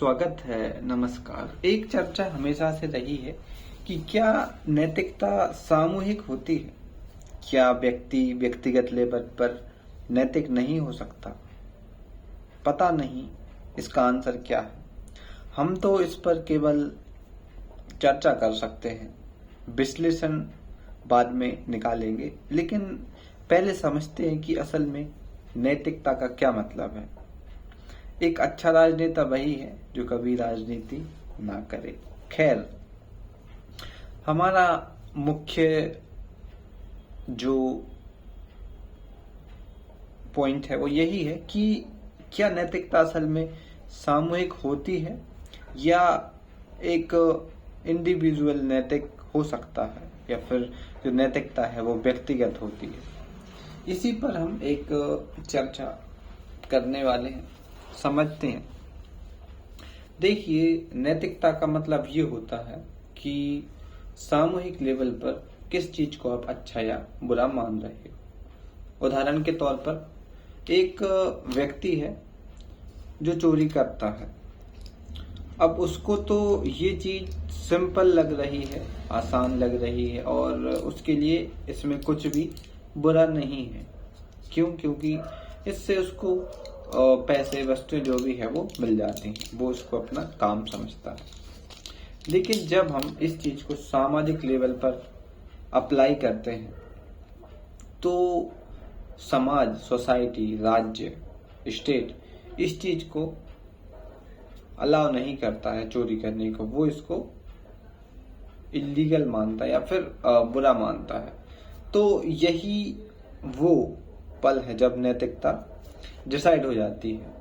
स्वागत है। नमस्कार। एक चर्चा हमेशा से रही है कि क्या नैतिकता सामूहिक होती है? क्या व्यक्ति व्यक्तिगत लेवल पर नैतिक नहीं हो सकता? पता नहीं इसका आंसर क्या है। हम तो इस पर केवल चर्चा कर सकते हैं, विश्लेषण बाद में निकालेंगे, लेकिन पहले समझते हैं कि असल में नैतिकता का क्या मतलब है। एक अच्छा राजनेता वही है जो कभी राजनीति ना करे। खैर, हमारा मुख्य जो पॉइंट है वो यही है कि क्या नैतिकता असल में सामूहिक होती है या एक इंडिविजुअल नैतिक हो सकता है, या फिर जो नैतिकता है वो व्यक्तिगत होती है। इसी पर हम एक चर्चा करने वाले हैं, समझते हैं। देखिए, नैतिकता का मतलब ये होता है कि सामूहिक लेवल पर किस चीज को आप अच्छा या बुरा मान रहे हो। उदाहरण के तौर पर एक व्यक्ति है जो चोरी करता है। अब उसको तो ये चीज सिंपल लग रही है, आसान लग रही है, और उसके लिए इसमें कुछ भी बुरा नहीं है। क्यों? क्योंकि इससे उसको पैसे, वस्तुएं जो भी है वो मिल जाती हैं, वो उसको अपना काम समझता है। लेकिन जब हम इस चीज को सामाजिक लेवल पर अप्लाई करते हैं तो समाज, सोसाइटी, राज्य, स्टेट इस चीज को अलाउ नहीं करता है चोरी करने को। वो इसको इलीगल मानता है या फिर बुरा मानता है। तो यही वो पल है जब नैतिकता डिसाइड हो जाती है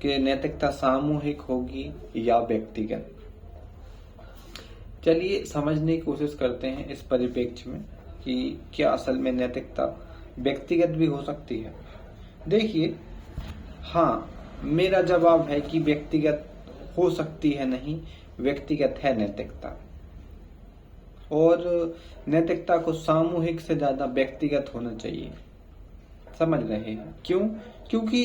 कि नैतिकता सामूहिक होगी या व्यक्तिगत। चलिए समझने की कोशिश करते हैं इस परिप्रेक्ष्य में कि क्या असल में नैतिकता व्यक्तिगत भी हो सकती है। देखिए, हाँ, मेरा जवाब है कि व्यक्तिगत हो सकती है नहीं, व्यक्तिगत है नैतिकता। और नैतिकता को सामूहिक से ज्यादा व्यक्तिगत होना चाहिए। समझ रहे हैं क्यों? क्योंकि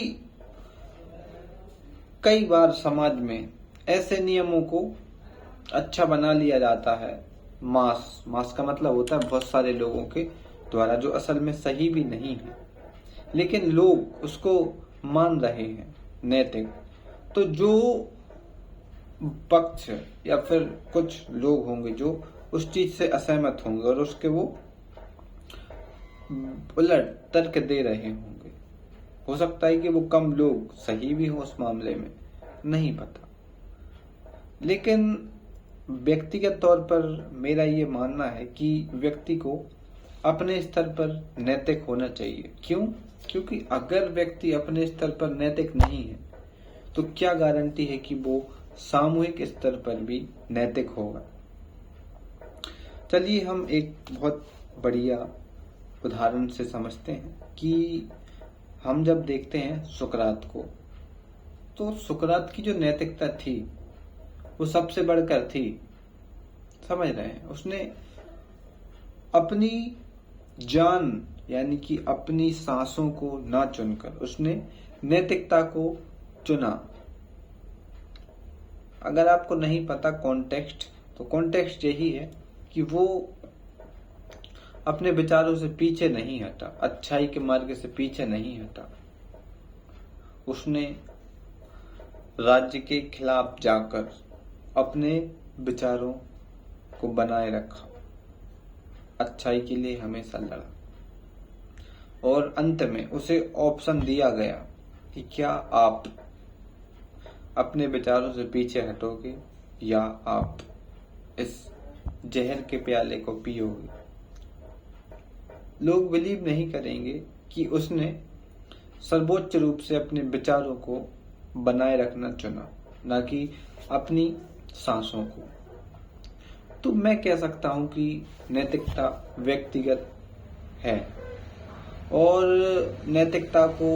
कई बार समाज में ऐसे नियमों को अच्छा बना लिया जाता है, मास का मतलब होता है बहुत सारे लोगों के द्वारा, जो असल में सही भी नहीं है, लेकिन लोग उसको मान रहे हैं नैतिक। तो जो पक्ष या फिर कुछ लोग होंगे जो उस चीज से असहमत होंगे और उसके वो उलट तर्क दे रहे होंगे। हो सकता है कि वो कम लोग सही भी हो उस मामले में, नहीं पता। लेकिन व्यक्तिगत तौर पर मेरा ये मानना है कि व्यक्ति को अपने स्तर पर नैतिक होना चाहिए। क्यों? क्योंकि अगर व्यक्ति अपने स्तर पर नैतिक नहीं है तो क्या गारंटी है कि वो सामूहिक स्तर पर भी नैतिक होगा। चलिए हम एक बहुत बढ़िया उदाहरण से समझते हैं कि हम जब देखते हैं सुकरात को, तो सुकरात की जो नैतिकता थी वो सबसे बढ़कर थी। समझ रहे हैं? उसने अपनी जान यानी कि अपनी सांसों को ना चुनकर उसने नैतिकता को चुना। अगर आपको नहीं पता कॉन्टेक्स्ट, तो कॉन्टेक्स्ट यही है कि वो अपने विचारों से पीछे नहीं हटा, अच्छाई के मार्ग से पीछे नहीं हटा। उसने राज्य के खिलाफ जाकर अपने विचारों को बनाए रखा, अच्छाई के लिए हमेशा लड़ा, और अंत में उसे ऑप्शन दिया गया कि क्या आप अपने विचारों से पीछे हटोगे या आप इस जहर के प्याले को पियोगे। लोग बिलीव नहीं करेंगे कि उसने सर्वोच्च रूप से अपने विचारों को बनाए रखना चुना, ना कि अपनी सांसों को। तो मैं कह सकता हूं कि नैतिकता व्यक्तिगत है और नैतिकता को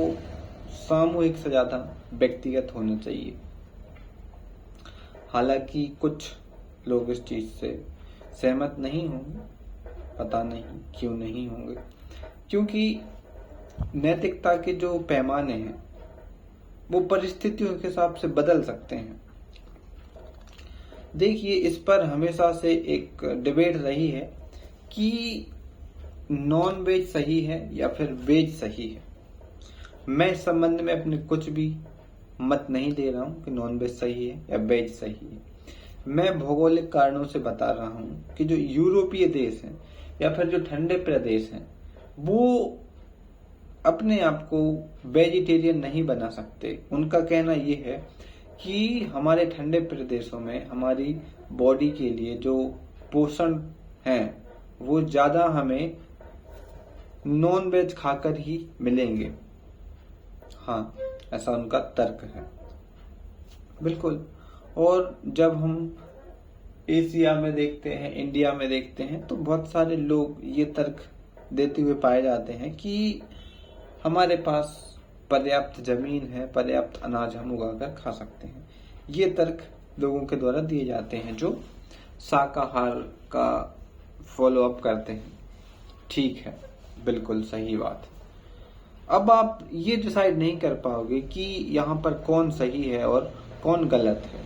सामूहिक से ज्यादा व्यक्तिगत होना चाहिए। हालांकि कुछ लोग इस चीज से सहमत नहीं होंगे, पता नहीं क्यों नहीं होंगे, क्योंकि नैतिकता के जो पैमाने हैं वो परिस्थितियों के हिसाब से बदल सकते हैं। देखिए, इस पर हमेशा से एक डिबेट रही है कि नॉन वेज सही है या फिर वेज सही है। मैं इस संबंध में अपने कुछ भी मत नहीं दे रहा हूं कि नॉन वेज सही है या वेज सही है। मैं भौगोलिक कारणों से बता रहा हूं कि जो यूरोपीय देश हैं या फिर जो ठंडे प्रदेश हैं, वो अपने आप को वेजिटेरियन नहीं बना सकते। उनका कहना यह है कि हमारे ठंडे प्रदेशों में हमारी बॉडी के लिए जो पोषण है वो ज्यादा हमें नॉन वेज खाकर ही मिलेंगे। हाँ, ऐसा उनका तर्क है। बिल्कुल। और जब हम एशिया में देखते हैं, इंडिया में देखते हैं, तो बहुत सारे लोग ये तर्क देते हुए पाए जाते हैं कि हमारे पास पर्याप्त जमीन है, पर्याप्त अनाज हम उगाकर खा सकते हैं। ये तर्क लोगों के द्वारा दिए जाते हैं जो शाकाहार का फॉलो अप करते हैं। ठीक है, बिल्कुल सही बात। अब आप ये डिसाइड नहीं कर पाओगे कि यहाँ पर कौन सही है और कौन गलत है।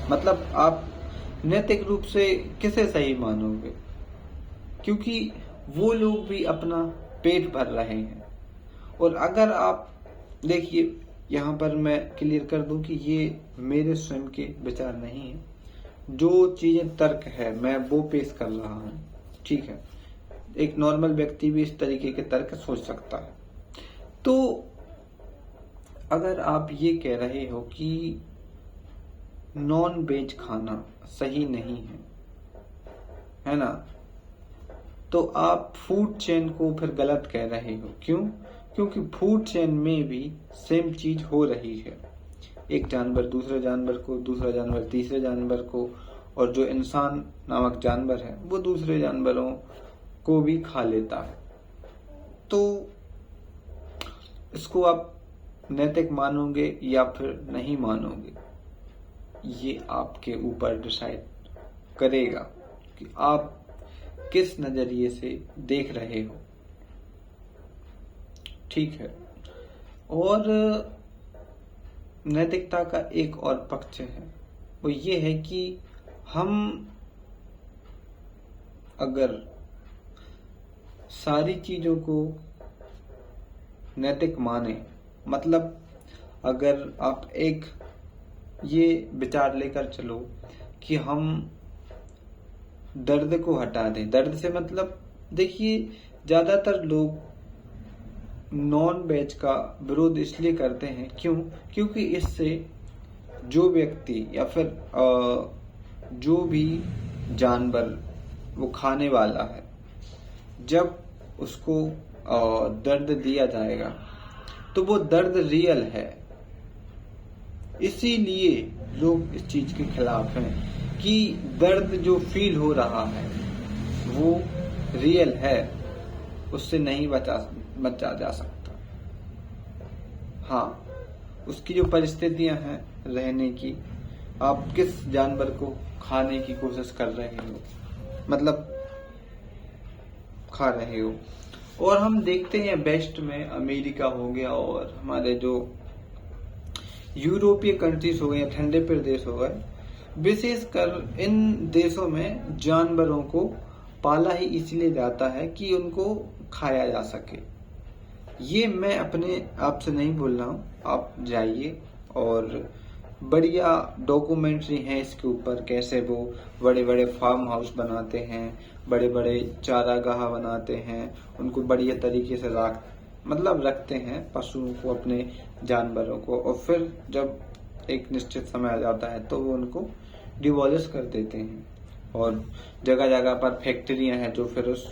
मतलब आप नैतिक रूप से किसे सही मानोगे, क्योंकि वो लोग भी अपना पेट भर रहे हैं। और अगर आप देखिए, यहाँ पर मैं क्लियर कर दूं कि ये मेरे स्वयं के विचार नहीं है। जो चीजें तर्क है मैं वो पेश कर रहा हूँ। ठीक है, एक नॉर्मल व्यक्ति भी इस तरीके के तर्क सोच सकता है। तो अगर आप ये कह रहे हो कि नॉन वेज खाना सही नहीं है ना, तो आप फूड चेन को फिर गलत कह रहे हो। क्यों? क्योंकि फूड चेन में भी सेम चीज हो रही है। एक जानवर दूसरे जानवर को, दूसरा जानवर तीसरे जानवर को, और जो इंसान नामक जानवर है वो दूसरे जानवरों को भी खा लेता है। तो इसको आप नैतिक मानोगे या फिर नहीं मानोगे, ये आपके ऊपर डिसाइड करेगा कि आप किस नजरिए से देख रहे हो। ठीक है। और नैतिकता का एक और पक्ष है, वो ये है कि हम अगर सारी चीजों को नैतिक माने, मतलब अगर आप एक ये विचार लेकर चलो कि हम दर्द को हटा दें। दर्द से मतलब देखिए, ज्यादातर लोग नॉन वेज का विरोध इसलिए करते हैं, क्योंकि इससे जो व्यक्ति या फिर जो भी जानवर वो खाने वाला है, जब उसको दर्द दिया जाएगा तो वो दर्द रियल है। इसीलिए लोग इस चीज के खिलाफ हैं कि दर्द जो फील हो रहा है वो रियल है, उससे नहीं बचा जा सकता। हाँ, उसकी जो परिस्थितियां हैं रहने की, आप किस जानवर को खाने की कोशिश कर रहे हो, मतलब खा रहे हो। और हम देखते हैं वेस्ट में, अमेरिका हो गया और हमारे जो यूरोपीय कंट्रीज हो गए, ठंडे प्रदेश हो गए, विशेषकर इन देशों में जानवरों को पाला ही इसलिए जाता है कि उनको खाया जा सके। ये मैं अपने आप से नहीं बोल रहा हूँ, आप जाइए और बढ़िया डॉक्यूमेंट्री है इसके ऊपर, कैसे वो बड़े बड़े फार्म हाउस बनाते हैं, बड़े बड़े चारागाह बनाते हैं, उनको बढ़िया तरीके से रखते हैं पशुओं को, अपने जानवरों को, और फिर जब एक निश्चित समय आ जाता है तो वो उनको डिवॉलिश कर देते हैं। और जगह जगह पर फैक्ट्रियां हैं जो फिर उस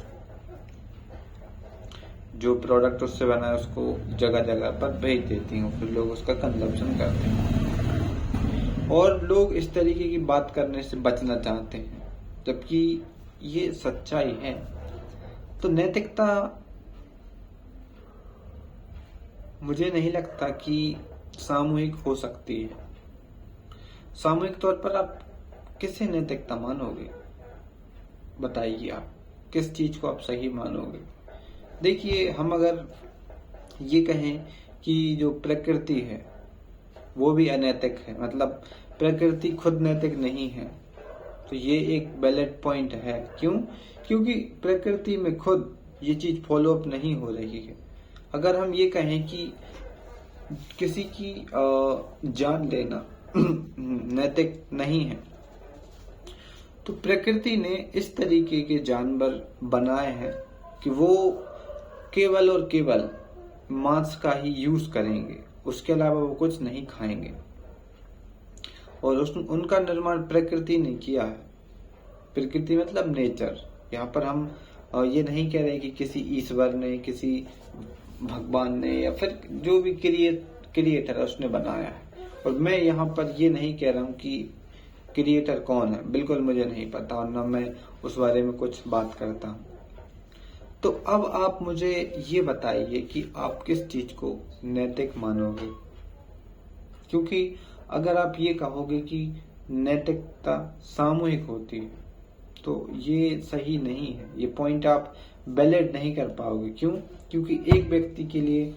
जो प्रोडक्ट उससे बना है उसको जगह जगह पर भेज देती हैं, फिर लोग उसका कंजम्पशन करते हैं। और लोग इस तरीके की बात करने से बचना चाहते हैं, जबकि ये सच्चाई है। तो नैतिकता मुझे नहीं लगता कि सामूहिक हो सकती है। सामूहिक तौर पर आप किसे नैतिकता मानोगे, बताइए आप किस चीज को आप सही मानोगे। देखिए, हम अगर ये कहें कि जो प्रकृति है वो भी अनैतिक है, मतलब प्रकृति खुद नैतिक नहीं है, तो ये एक वैलिड पॉइंट है। क्यों? क्योंकि प्रकृति में खुद ये चीज फॉलो अप नहीं हो रही है। अगर हम ये कहें कि किसी की जान लेना नैतिक नहीं है, तो प्रकृति ने इस तरीके के जानवर बनाए हैं कि वो केवल और केवल मांस का ही यूज करेंगे, उसके अलावा वो कुछ नहीं खाएंगे। और उनका निर्माण प्रकृति ने किया है। प्रकृति मतलब नेचर। यहाँ पर हम ये नहीं कह रहे कि किसी ईश्वर ने, किसी भगवान ने, या फिर जो भी क्रिएटर है उसने बनाया है। और मैं यहाँ पर ये नहीं कह रहा हूँ कि क्रिएटर कौन है, बिल्कुल मुझे नहीं पता और ना मैं उस बारे में कुछ बात करता हूँ। तो अब आप मुझे ये बताइए कि आप किस चीज को नैतिक मानोगे। क्योंकि अगर आप ये कहोगे कि नैतिकता सामूहिक होती है तो ये सही नहीं है। ये पॉइंट आप वैलिड नहीं कर पाओगे। क्यों? क्योंकि एक व्यक्ति के लिए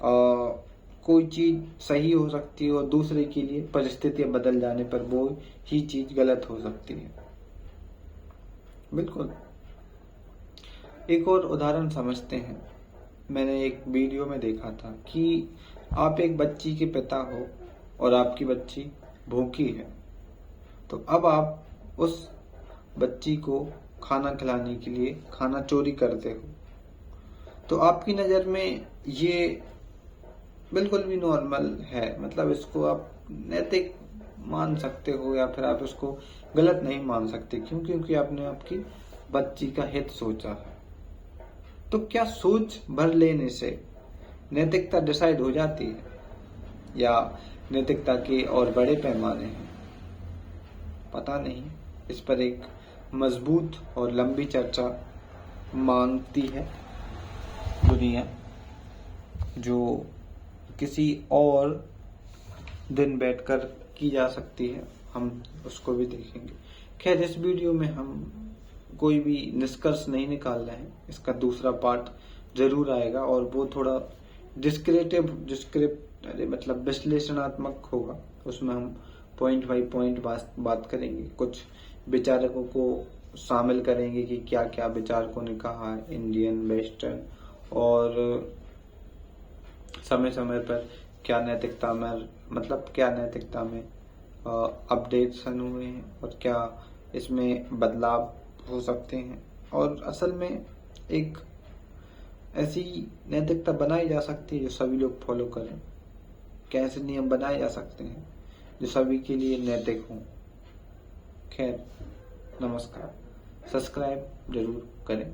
कोई चीज सही हो सकती है और दूसरे के लिए परिस्थितियां बदल जाने पर वो ही चीज गलत हो सकती है। बिल्कुल। एक और उदाहरण समझते हैं। मैंने एक वीडियो में देखा था कि आप एक बच्ची के पिता हो और आपकी बच्ची भूखी है, तो अब आप उस बच्ची को खाना खिलाने के लिए खाना चोरी करते हो। तो आपकी नज़र में ये बिल्कुल भी नॉर्मल है, मतलब इसको आप नैतिक मान सकते हो या फिर आप इसको गलत नहीं मान सकते। क्यों? क्योंकि आपने आपकी बच्ची का हित सोचा है। तो क्या सोच भर लेने से नैतिकता डिसाइड हो जाती है या नैतिकता के और बड़े पैमाने हैं? पता नहीं। इस पर एक मजबूत और लंबी चर्चा मांगती है दुनिया, जो किसी और दिन बैठकर की जा सकती है। हम उसको भी देखेंगे। खैर, इस वीडियो में हम कोई भी निष्कर्ष नहीं निकाल रहे हैं। इसका दूसरा पार्ट जरूर आएगा और वो थोड़ा मतलब विश्लेषणात्मक होगा। उसमें हम पॉइंट बाई पॉइंट बात करेंगे। कुछ विचारकों को शामिल करेंगे कि क्या क्या विचारकों ने कहा है, इंडियन, वेस्टर्न, और समय समय पर क्या नैतिकता में अपडेशन हुए हैं और क्या इसमें बदलाव हो सकते हैं। और असल में एक ऐसी नैतिकता बनाई जा सकती है जो सभी लोग फॉलो करें। क्या ऐसे नियम बनाए जा सकते हैं जो सभी के लिए नैतिक हों। खैर, नमस्कार। सब्सक्राइब जरूर करें।